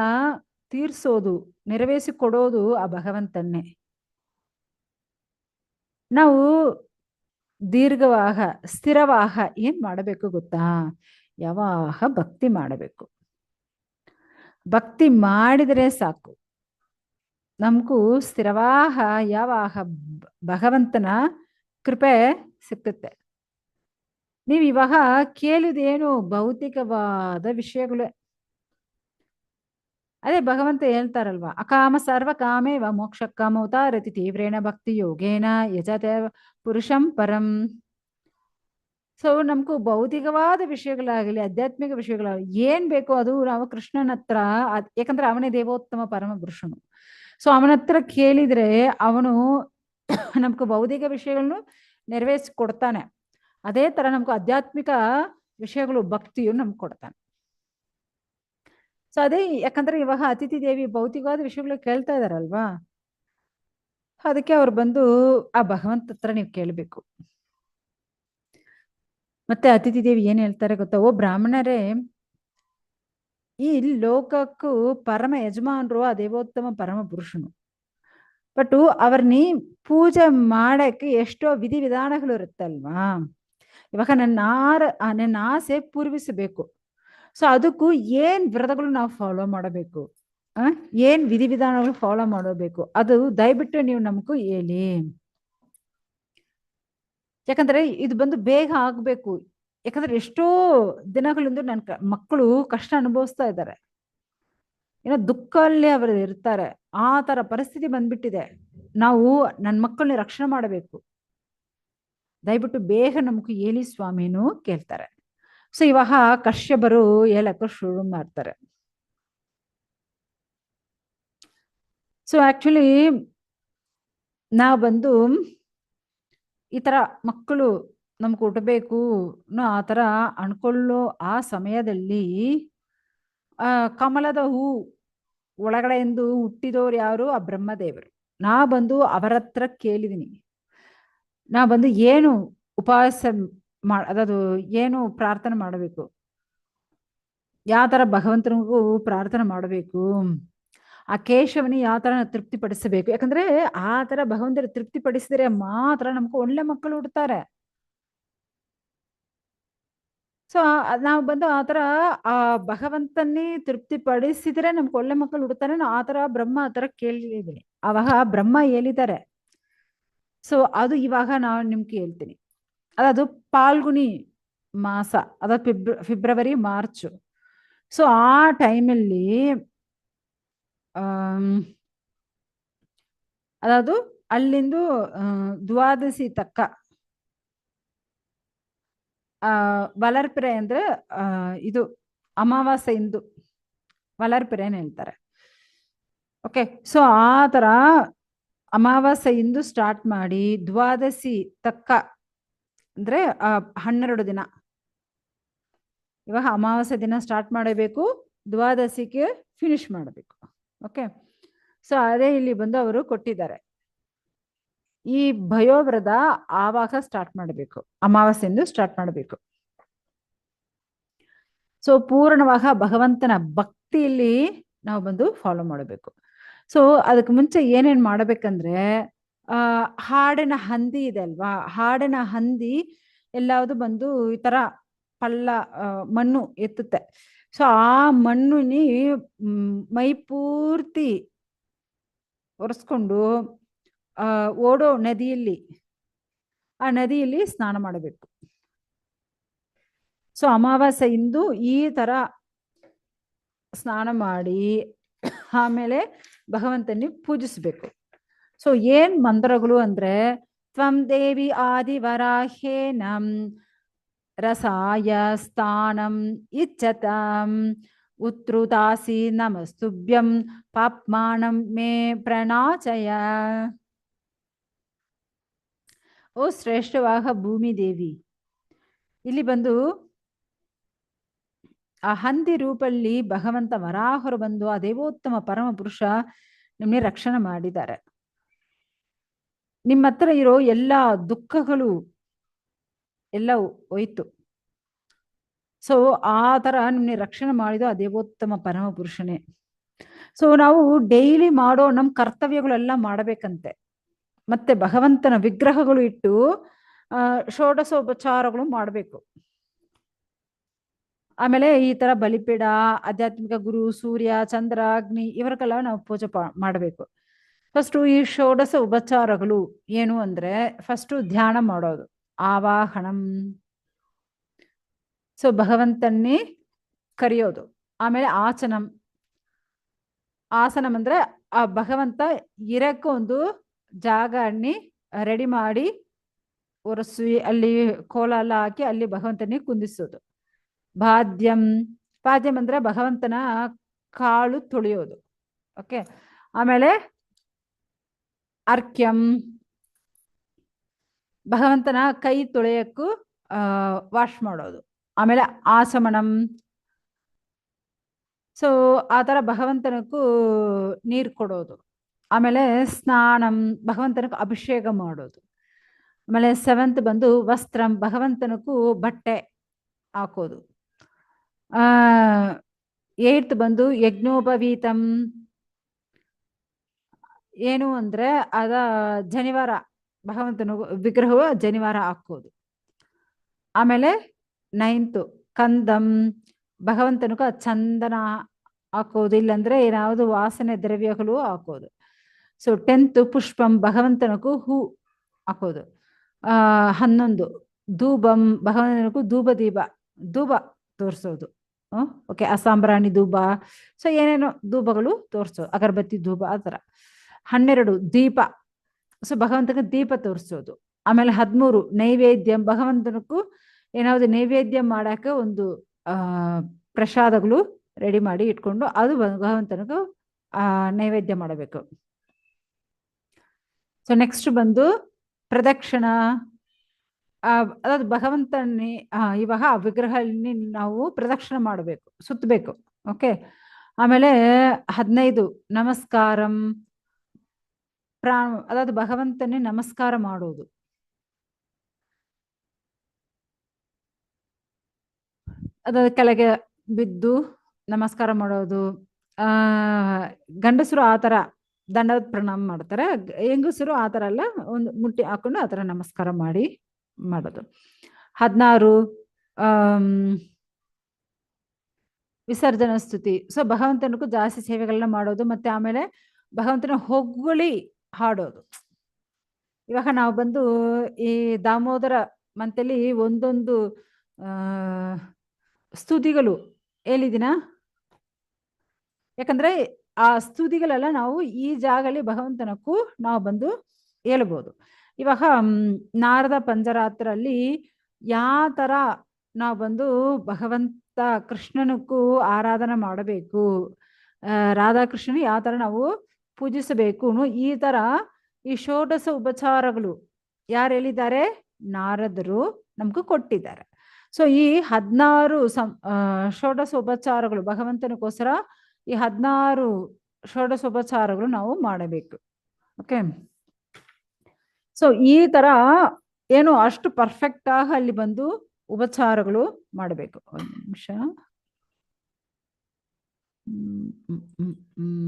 ತೀರ್ಸೋದು, ನೆರವೇರಿಸಿಕೊಡೋದು ಆ ಭಗವಂತನ್ನೇ. ನಾವು ದೀರ್ಘವಾಗ ಸ್ಥಿರವಾಗ ಏನ್ ಮಾಡಬೇಕು ಗೊತ್ತಾ? ಯಾವಾಗ ಭಕ್ತಿ ಮಾಡಬೇಕು. ಭಕ್ತಿ ಮಾಡಿದರೆ ಸಾಕು, ನಮಗೂ ಸ್ಥಿರವಾಹ ಯಾವಾಗ ಭಗವಂತನ ಕೃಪೆ ಸಿಕ್ಕುತ್ತೆ. ನೀವು ಇವಾಗ ಕೇಳಿದೇನು ಭೌತಿಕವಾದ ವಿಷಯಗಳೇ. ಅದೇ ಭಗವಂತ ಹೇಳ್ತಾರಲ್ವಾ, ಅಕಾಮ ಸರ್ವ ಕಾಮೇವ ಮೋಕ್ಷ ಕಾಮೋತಾರತಿ ತೀವ್ರೇಣ ಭಕ್ತಿ ಯೋಗೇನ ಯಜತೆ ಪುರುಷಂ ಪರಂ. ಸೊ ನಮಗೂ ಭೌತಿಕವಾದ ವಿಷಯಗಳಾಗಲಿ ಆಧ್ಯಾತ್ಮಿಕ ವಿಷಯಗಳಾಗಲಿ ಏನ್ ಬೇಕೋ ಅದು ನಾವು ಕೃಷ್ಣನ ಹತ್ರ, ಯಾಕಂದ್ರೆ ಅವನೇ ದೇವೋತ್ತಮ ಪರಮ ಪುರುಷನು. ಸೊ ಅವನ ಹತ್ರ ಕೇಳಿದ್ರೆ ಅವನು ನಮ್ಗೆ ಭೌತಿಕ ವಿಷಯಗಳನ್ನು ನೆರವೇರಿಸಿಕೊಡ್ತಾನೆ. ಅದೇ ತರ ನಮ್ಗೆ ಆಧ್ಯಾತ್ಮಿಕ ವಿಷಯಗಳು ಭಕ್ತಿಯು ನಮ್ಗೆ ಕೊಡ್ತಾನೆ. ಸೊ ಅದೇ ಯಾಕಂದ್ರೆ ಇವಾಗ ಅತಿಥಿ ದೇವಿ ಭೌತಿಕವಾದ ವಿಷಯಗಳು ಕೇಳ್ತಾ ಇದಾರಲ್ವಾ, ಅದಕ್ಕೆ ಅವ್ರು ಬಂದು ಆ ಭಗವಂತ ಹತ್ರ ನೀವು ಕೇಳಬೇಕು. ಮತ್ತೆ ಅತಿಥಿ ದೇವಿ ಏನ್ ಹೇಳ್ತಾರೆ ಗೊತ್ತಾ? ಓ ಬ್ರಾಹ್ಮಣರೇ, ಈ ಲೋಕಕ್ಕೂ ಪರಮ ಯಜಮಾನರು ಆ ದೇವೋತ್ತಮ ಪರಮ ಪುರುಷನು. ಬಟ್ ಅವ್ರನ್ನ ಪೂಜೆ ಮಾಡಕ್ಕೆ ಎಷ್ಟೋ ವಿಧಿವಿಧಾನಗಳು ಇರುತ್ತಲ್ವಾ. ಇವಾಗ ನನ್ನ ಆಸೆ ಪೂರ್ವಿಸಬೇಕು. ಸೊ ಅದಕ್ಕೂ ಏನ್ ವ್ರತಗಳು ನಾವು ಫಾಲೋ ಮಾಡಬೇಕು, ಏನ್ ವಿಧಿವಿಧಾನಗಳು ಫಾಲೋ ಮಾಡಬೇಕು, ಅದು ದಯವಿಟ್ಟು ನೀವು ನಮಗೂ ಹೇಳಿ. ಯಾಕಂದ್ರೆ ಇದು ಬಂದು ಬೇಗ ಆಗ್ಬೇಕು. ಯಾಕಂದ್ರೆ ಎಷ್ಟೋ ದಿನಗಳಿಂದ ನನ್ನ ಮಕ್ಕಳು ಕಷ್ಟ ಅನುಭವಿಸ್ತಾ ಇದ್ದಾರೆ, ಏನೋ ದುಃಖಲ್ಲಿ ಅವರು ಇರ್ತಾರೆ. ಆ ತರ ಪರಿಸ್ಥಿತಿ ಬಂದ್ಬಿಟ್ಟಿದೆ. ನಾವು ನನ್ನ ಮಕ್ಕಳನ್ನ ರಕ್ಷಣೆ ಮಾಡಬೇಕು, ದಯವಿಟ್ಟು ಬೇಗ ನಮಗೂ ಹೇಳಿ ಸ್ವಾಮಿನೂ ಕೇಳ್ತಾರೆ. ಸೊ ಇವಾಗ ಕಶ್ಯಪರು ಹೇಳಕ್ಕೆ ಶುರು ಮಾಡ್ತಾರೆ. ಸೊ ಆಕ್ಚುಲಿ ನಾವು ಬಂದು ಈ ತರ ಮಕ್ಕಳು ನಮ್ಗೆ ಹುಟ್ಟಬೇಕು ಆ ತರ ಅನ್ಕೊಳ್ಳೋ ಆ ಸಮಯದಲ್ಲಿ ಕಮಲದ ಹೂ ಒಳಗಡೆಯಿಂದ ಹುಟ್ಟಿದವ್ರು ಯಾರು? ಆ ಬ್ರಹ್ಮದೇವರು. ನಾ ಬಂದು ಅವರ ಹತ್ರ ಕೇಳಿದೀನಿ, ನಾ ಬಂದು ಏನು ಉಪವಾಸ ಅದದು ಏನು ಪ್ರಾರ್ಥನೆ ಮಾಡಬೇಕು, ಯಾವ ತರ ಭಗವಂತನಿಗೂ ಪ್ರಾರ್ಥನೆ ಮಾಡಬೇಕು, ಆ ಕೇಶವನಿ ಯಾವ ತರ ತೃಪ್ತಿ ಪಡಿಸಬೇಕು. ಯಾಕಂದ್ರೆ ಆ ತರ ಭಗವಂತರ ತೃಪ್ತಿ ಪಡಿಸಿದ್ರೆ ಮಾತ್ರ ನಮ್ಗೆ ಒಳ್ಳೆ ಮಕ್ಕಳು ಹುಡ್ತಾರೆ. ಸೊ ನಾವು ಬಂದು ಆತರ ಆ ಭಗವಂತನ್ನೇ ತೃಪ್ತಿ ಪಡಿಸಿದ್ರೆ ನಮ್ಗೆ ಒಳ್ಳೆ ಮಕ್ಕಳು ಹುಡ್ತಾರೆ. ನಾವು ಆತರ ಬ್ರಹ್ಮ ಆತರ ಕೇಳಿದೀನಿ. ಅವಾಗ ಬ್ರಹ್ಮ ಹೇಳಿದ್ದಾರೆ. ಸೊ ಅದು ಇವಾಗ ನಾನು ನಿಮ್ಗೆ ಹೇಳ್ತೀನಿ. ಅದದು ಪಾಲ್ಗುಣಿ ಮಾಸ, ಅದ ಫೆಬ್ರವರಿ ಮಾರ್ಚ್. ಸೊ ಆ ಟೈಮಲ್ಲಿ ಅದದು ಅಲ್ಲಿಂದು ದ್ವಾದಶಿ ತಕ್ಕ ವಲರ್ಪಿರೆ ಅಂದ್ರೆ ಇದು ಅಮಾವಾಸ್ಯೆ ಇಂದು ವಲರ್ಪಿರೆನ್ ಹೇಳ್ತಾರೆ. ಓಕೆ, ಸೊ ಆ ತರ ಅಮಾವಾಸ್ಯೆ ಇಂದು ಸ್ಟಾರ್ಟ್ ಮಾಡಿ ದ್ವಾದಶಿ ತಕ್ಕ ಅಂದ್ರೆ 12 ದಿನ. ಇವಾಗ ಅಮಾವಾಸ್ಯೆ ದಿನ ಸ್ಟಾರ್ಟ್ ಮಾಡಬೇಕು, ದ್ವಾದಶಿಗೆ ಫಿನಿಶ್ ಮಾಡಬೇಕು. ಓಕೆ, ಸೊ ಅದೇ ಇಲ್ಲಿ ಬಂದು ಅವರು ಕೊಟ್ಟಿದ್ದಾರೆ. ಈ ಭಯೋವ್ರದ ಆವಾಗ ಸ್ಟಾರ್ಟ್ ಮಾಡಬೇಕು, ಅಮಾವಾಸ್ಯೆಂದು ಸ್ಟಾರ್ಟ್ ಮಾಡಬೇಕು. ಸೊ ಪೂರ್ಣವಾಗ ಭಗವಂತನ ಭಕ್ತಿಯಲ್ಲಿ ನಾವು ಬಂದು ಫಾಲೋ ಮಾಡಬೇಕು. ಸೊ ಅದಕ್ಕೆ ಮುಂಚೆ ಏನೇನ್ ಮಾಡಬೇಕಂದ್ರೆ ಹಾಡಿನ ಹಂದಿ ಇದೆ ಅಲ್ವಾ, ಹಾಡಿನ ಹಂದಿ ಎಲ್ಲಾವುದು ಬಂದು ಈ ತರ ಪಳ್ಳ ಮಣ್ಣು ಎತ್ತುತ್ತೆ. ಸೊ ಆ ಮಣ್ಣುನಿ ಮೈ ಪೂರ್ತಿ ಒರೆಸ್ಕೊಂಡು ಓಡೋ ನದಿಯಲ್ಲಿ, ಆ ನದಿಯಲ್ಲಿ ಸ್ನಾನ ಮಾಡಬೇಕು. ಸೊ ಅಮಾವಾಸ್ಯೆ ಇಂದು ಈ ತರ ಸ್ನಾನ ಮಾಡಿ ಆಮೇಲೆ ಭಗವಂತನಿ ಪೂಜಿಸ್ಬೇಕು. ಸೊ ಏನ್ ಮಂತ್ರಗಳು ಅಂದ್ರೆ ತ್ವಂ ದೇವಿ ಆದಿವರಾಹೇನಂ ರಸಾಯ ಸ್ಥಾನಂ ಇಚ್ಛತಾಂ ಉತ್ರುತಾಸಿ ನಮಸ್ತುಭ್ಯಂ ಪಾಪ್ಮಾನಂ ಮೇ ಪ್ರಣಾಚಯ. ಓ ಶ್ರೇಷ್ಠವಾದ ಭೂಮಿ ದೇವಿ, ಇಲ್ಲಿ ಬಂದು ಆ ಹಂದಿ ರೂಪಲ್ಲಿ ಭಗವಂತ ವರಾಹರು ಬಂದು ಆ ದೇವೋತ್ತಮ ಪರಮ ಪುರುಷ ನಿಮ್ಮನ್ನೇ ರಕ್ಷಣೆ ಮಾಡಿದ್ದಾರೆ. ನಿಮ್ಮ ಹತ್ರ ಇರೋ ಎಲ್ಲ ದುಃಖಗಳು ಎಲ್ಲ ಹೋಯ್ತು. ಸೊ ಆ ತರ ನಿಮ್ಮನ್ನೇ ರಕ್ಷಣೆ ಮಾಡಿದ ಆ ದೇವೋತ್ತಮ ಪರಮ ಪುರುಷನೇ. ಸೊ ನಾವು ಡೈಲಿ ಮಾಡೋ ನಮ್ಮ ಕರ್ತವ್ಯಗಳೆಲ್ಲ ಮಾಡಬೇಕಂತೆ. ಮತ್ತೆ ಭಗವಂತನ ವಿಗ್ರಹಗಳು ಇಟ್ಟು ಷೋಡಶೋಪಚಾರಗಳು ಮಾಡಬೇಕು. ಆಮೇಲೆ ಈ ತರ ಬಲಿಪೀಡ, ಆಧ್ಯಾತ್ಮಿಕ ಗುರು, ಸೂರ್ಯ, ಚಂದ್ರ, ಅಗ್ನಿ ಇವರಿಗೆಲ್ಲ ನಾವು ಪೂಜೆ ಮಾಡಬೇಕು. ಫಸ್ಟು ಈ ಷೋಡಶ ಉಪಚಾರಗಳು ಏನು ಅಂದ್ರೆ ಫಸ್ಟು ಧ್ಯಾನ ಮಾಡೋದು, ಆವಾಹನಂ. ಸೊ ಭಗವಂತನ್ನೇ ಕರೆಯೋದು. ಆಮೇಲೆ ಆಚನಂ, ಆಸನಂ ಅಂದ್ರೆ ಆ ಭಗವಂತ ಇರಕ್ಕೆ ಒಂದು ಜಾಗ ಅಣ್ಣಿ ರೆಡಿ ಮಾಡಿ ಒರೆಸಿ ಅಲ್ಲಿ ಕೋಲ ಎಲ್ಲ ಹಾಕಿ ಅಲ್ಲಿ ಭಗವಂತನೇ ಕುಂದಿಸೋದು. ಪಾದ್ಯಂ, ಪಾದ್ಯಂ ಅಂದ್ರೆ ಭಗವಂತನ ಕಾಳು ತೊಳೆಯೋದು. ಓಕೆ. ಆಮೇಲೆ ಅರ್ಕ್ಯಂ, ಭಗವಂತನ ಕೈ ತೊಳೆಯಕ್ಕೂ ವಾಶ್ ಮಾಡೋದು. ಆಮೇಲೆ ಆಸಮನಂ, ಸೊ ಆ ತರ ಭಗವಂತನಕ್ಕೂ ನೀರು ಕೊಡೋದು. ಆಮೇಲೆ ಸ್ನಾನಂ, ಭಗವಂತನಕ್ಕೂ ಅಭಿಷೇಕ ಮಾಡೋದು. ಆಮೇಲೆ 7th ಬಂದು ವಸ್ತ್ರಂ, ಭಗವಂತನಕ್ಕೂ ಬಟ್ಟೆ ಹಾಕೋದು. 8th ಬಂದು ಯಜ್ಞೋಪವೀತಂ, ಏನು ಅಂದ್ರೆ ಅದ ಜನಿವಾರ, ಭಗವಂತನ ವಿಗ್ರಹವು ಜನಿವಾರ ಹಾಕೋದು. ಆಮೇಲೆ 9th ಕಂದಂ, ಭಗವಂತನಿಗೂ ಚಂದನ ಹಾಕೋದು, ಇಲ್ಲಂದ್ರೆ ಏನಾವುದು ವಾಸನೆ ದ್ರವ್ಯಗಳು ಹಾಕೋದು. ಸೊ 10th ಪುಷ್ಪಂ, ಭಗವಂತನಿಗೂ ಹೂ ಹಾಕೋದು. 11 ಧೂಪಂ, ಭಗವಂತನಿಗೂ ಧೂಪ ತೋರಿಸೋದು. ಓಕೆ, ಅಸಾಂಬ್ರಾಣಿ ಧೂಪ, ಸೊ ಏನೇನೋ ಧೂಪಗಳು ತೋರಿಸೋದು, ಅಗರಬತ್ತಿ ಧೂಪ ಆ ಥರ. 12 ದೀಪ, ಸೊ ಭಗವಂತನಿಗೆ ದೀಪ ತೋರಿಸೋದು. ಆಮೇಲೆ 13 ನೈವೇದ್ಯ, ಭಗವಂತನಕ್ಕೂ ಏನಾದ್ರು ನೈವೇದ್ಯ ಮಾಡಕ್ಕೆ ಒಂದು ಪ್ರಸಾದಗಳು ರೆಡಿ ಮಾಡಿ ಇಟ್ಕೊಂಡು ಅದು ಭಗವಂತನಿಗೂ ನೈವೇದ್ಯ ಮಾಡಬೇಕು. ಸೊ ನೆಕ್ಸ್ಟ್ ಬಂದು ಪ್ರದಕ್ಷಿಣ, ಅದಾದ ಭಗವಂತನೇ ಇವಾಗ ಆ ವಿಗ್ರಹಲ್ಲಿ ನಾವು ಪ್ರದಕ್ಷಿಣೆ ಮಾಡಬೇಕು, ಸುತ್ತಬೇಕು. ಓಕೆ. ಆಮೇಲೆ 15 ನಮಸ್ಕಾರಂ, ಅದಾದ ಭಗವಂತನೇ ನಮಸ್ಕಾರ ಮಾಡೋದು. ಅದಾದ ಕೆಳಗೆ ಬಿದ್ದು ನಮಸ್ಕಾರ ಮಾಡೋದು. ಗಂಡಸರು ಆ ಥರ ದಂಡ ಪ್ರಣಾಮ ಮಾಡ್ತಾರೆ, ಹೆಂಗಸರು ಆ ಥರ ಎಲ್ಲ ಒಂದು ಮುಟ್ಟಿ ಹಾಕೊಂಡು ಆ ಥರ ನಮಸ್ಕಾರ ಮಾಡಿ ಮಾಡೋದು. 16 ವಿಸರ್ಜನಾ ಸ್ತುತಿ, ಸೊ ಭಗವಂತನಿಗೂ ಜಾಸ್ತಿ ಸೇವೆಗಳನ್ನ ಮಾಡೋದು. ಮತ್ತೆ ಆಮೇಲೆ ಭಗವಂತನ ಹೊಗಳಿ ಹಾಡೋದು. ಇವಾಗ ನಾವು ಬಂದು ಈ ದಾಮೋದರ ಮಂತಲ್ಲಿ ಒಂದೊಂದು ಸ್ತುತಿಗಳು ಹೇಳಿದಿನ, ಯಾಕಂದ್ರೆ ಆ ಸ್ತುತಿಗಳೆಲ್ಲ ನಾವು ಈ ಜಾಗದಲ್ಲಿ ಭಗವಂತನಕ್ಕೂ ನಾವು ಬಂದು ಹೇಳ್ಬೋದು. ಇವಾಗ ನಾರದ ಪಂಚರಾತ್ರಲ್ಲಿ ಯಾವ ತರ ನಾವು ಬಂದು ಭಗವಂತ ಕೃಷ್ಣನಕ್ಕೂ ಆರಾಧನೆ ಮಾಡಬೇಕು, ರಾಧಾಕೃಷ್ಣನ ಯಾವ ತರ ನಾವು ಪೂಜಿಸಬೇಕು, ಈ ತರ ಈ ಷೋಡಶ ಉಪಚಾರಗಳು ಯಾರು ಹೇಳಿದ್ದಾರೆ, ನಾರದರು ನಮ್ಗೂ ಕೊಟ್ಟಿದ್ದಾರೆ. ಸೊ ಈ 16 ಷೋಡಶ ಉಪಚಾರಗಳು ಭಗವಂತನಿಗೋಸ್ಕರ ಈ 16 ಷೋಡಶ ಉಪಚಾರಗಳು ನಾವು ಮಾಡಬೇಕು. ಓಕೆ. ಸೊ ಈ ತರ ಏನು ಅಷ್ಟು ಪರ್ಫೆಕ್ಟ್ ಆಗಿ ಅಲ್ಲಿ ಬಂದು ಉಪಚಾರಗಳು ಮಾಡಬೇಕು. ಒಂದು ನಿಮಿಷ. ಹ್ಮ್, ಹ್ಮ್, ಹ್ಮ್.